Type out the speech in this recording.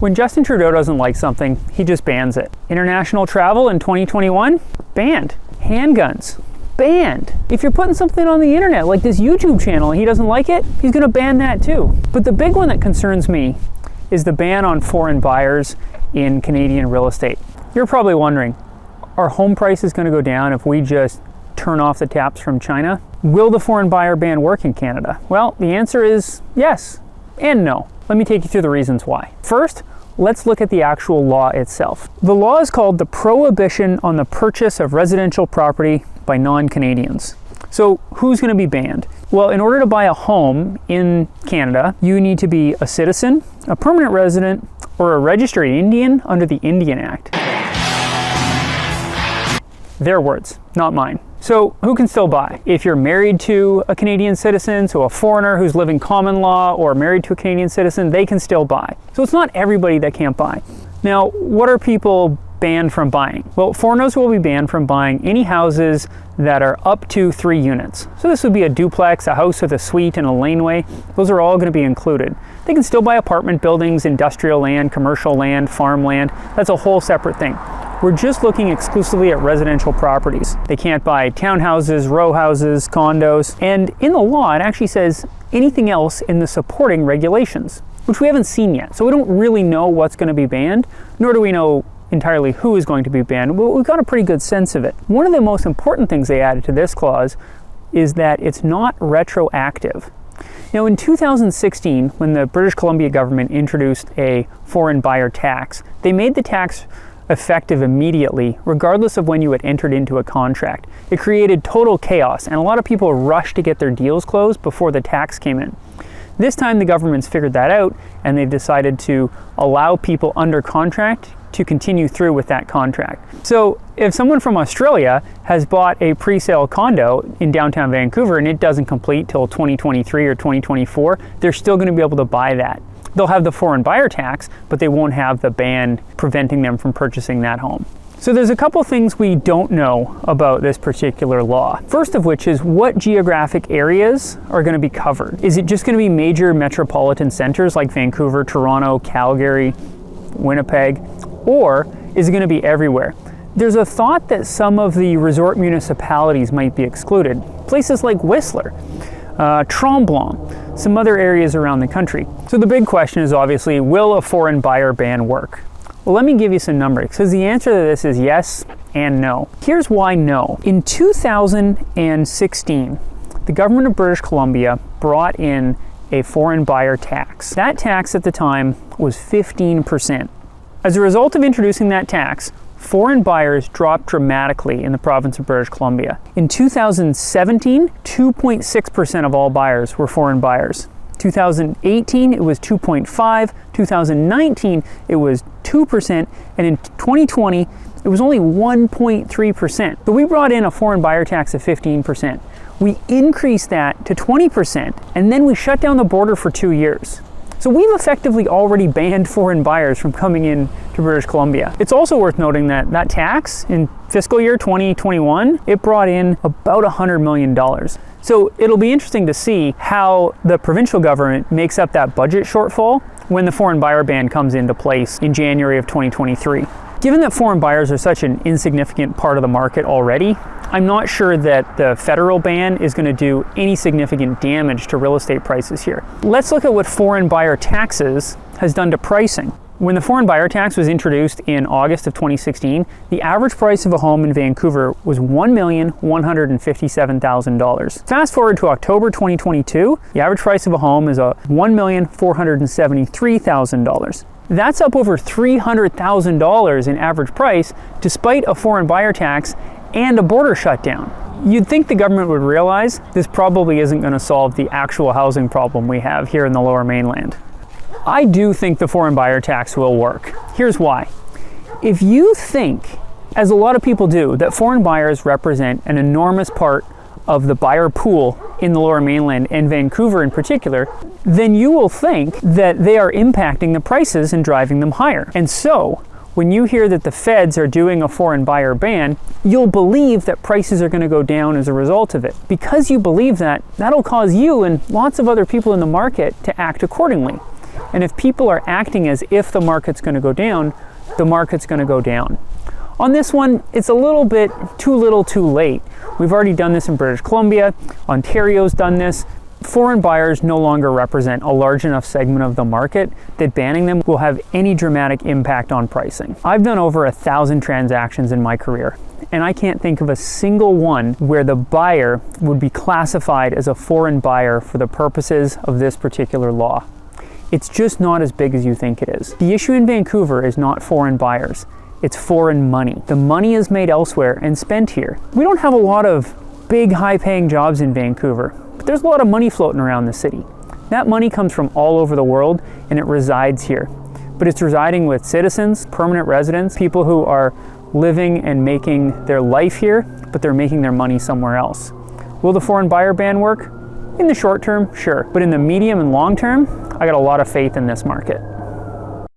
When Justin Trudeau doesn't like something, he just bans it. International travel in 2021? Banned. Handguns? Banned. If you're putting something on the internet, like this YouTube channel, and he doesn't like it, he's gonna ban that too. But the big one that concerns me is the ban on foreign buyers in Canadian real estate. You're probably wondering, are home prices gonna go down if we just turn off the taps from China? Will the foreign buyer ban work in Canada? Well, the answer is yes and no. Let me take you through the reasons why. First, let's look at the actual law itself. The law is called the Prohibition on the Purchase of Residential Property by Non-Canadians. So who's going to be banned? Well, in order to buy a home in Canada, you need to be a citizen, a permanent resident, or a registered Indian under the Indian Act. Their words, not mine. So who can still buy? If you're married to a Canadian citizen, so a foreigner who's living common law or married to a Canadian citizen, they can still buy. So it's not everybody that can't buy. Now, what are people banned from buying? Well, foreigners will be banned from buying any houses that are up to 3 units. So this would be a duplex, a house with a suite and a laneway. Those are all going to be included. They can still buy apartment buildings, industrial land, commercial land, farmland. That's a whole separate thing. We're just looking exclusively at residential properties. They can't buy townhouses, row houses, condos, and in the law it actually says anything else in the supporting regulations, which we haven't seen yet. So we don't really know what's going to be banned, nor do we know entirely who is going to be banned, but we've got a pretty good sense of it. One of the most important things they added to this clause is that it's not retroactive. Now, in 2016, when the British Columbia government introduced a foreign buyer tax, they made the tax effective immediately, regardless of when you had entered into a contract. It created total chaos, and a lot of people rushed to get their deals closed before the tax came in. This time the government's figured that out, and they've decided to allow people under contract to continue through with that contract. So if someone from Australia has bought a pre-sale condo in downtown Vancouver and it doesn't complete till 2023 or 2024, they're still going to be able to buy that. They'll have the foreign buyer tax, but they won't have the ban preventing them from purchasing that home. So there's a couple things we don't know about this particular law. First of which is what geographic areas are going to be covered. Is it just going to be major metropolitan centers like Vancouver, Toronto, Calgary, Winnipeg, or is it going to be everywhere? There's a thought that some of the resort municipalities might be excluded. Places like Whistler, Tremblant, some other areas around the country. So the big question is obviously, will a foreign buyer ban work? Well, let me give you some numbers, because the answer to this is yes and no. Here's why no. In 2016, the government of British Columbia brought in a foreign buyer tax. That tax at the time was 15%. As a result of introducing that tax, foreign buyers dropped dramatically in the province of British Columbia. In 2017, 2.6% of all buyers were foreign buyers. 2018, it was 2.5%. 2019, it was 2%. And in 2020, it was only 1.3%. So we brought in a foreign buyer tax of 15%. We increased that to 20%, and then we shut down the border for 2 years. So we've effectively already banned foreign buyers from coming in to British Columbia. It's also worth noting that that tax in fiscal year 2021, it brought in about $100 million. So it'll be interesting to see how the provincial government makes up that budget shortfall when the foreign buyer ban comes into place in January of 2023. Given that foreign buyers are such an insignificant part of the market already, I'm not sure that the federal ban is going to do any significant damage to real estate prices here. Let's look at what foreign buyer taxes has done to pricing. When the foreign buyer tax was introduced in August of 2016, the average price of a home in Vancouver was $1,157,000. Fast forward to October 2022, the average price of a home is $1,473,000. That's up over $300,000 in average price, despite a foreign buyer tax and a border shutdown. You'd think the government would realize this probably isn't going to solve the actual housing problem we have here in the Lower Mainland. I do think the foreign buyer tax will work. Here's why. If you think, as a lot of people do, that foreign buyers represent an enormous part of the buyer pool in the Lower Mainland and Vancouver in particular, then you will think that they are impacting the prices and driving them higher. And so, when you hear that the feds are doing a foreign buyer ban, you'll believe that prices are going to go down as a result of it. Because you believe that, that'll cause you and lots of other people in the market to act accordingly. And if people are acting as if the market's going to go down, the market's going to go down. On this one, it's a little bit too little too late. We've already done this in British Columbia. Ontario's done this. Foreign buyers no longer represent a large enough segment of the market that banning them will have any dramatic impact on pricing. I've done over 1,000 transactions in my career, and I can't think of a single one where the buyer would be classified as a foreign buyer for the purposes of this particular law. It's just not as big as you think it is. The issue in Vancouver is not foreign buyers, it's foreign money. The money is made elsewhere and spent here. We don't have a lot of big high-paying jobs in Vancouver, but there's a lot of money floating around the city. That money comes from all over the world and it resides here. But it's residing with citizens, permanent residents, people who are living and making their life here, but they're making their money somewhere else. Will the foreign buyer ban work? In the short term, sure. But in the medium and long term, I got a lot of faith in this market.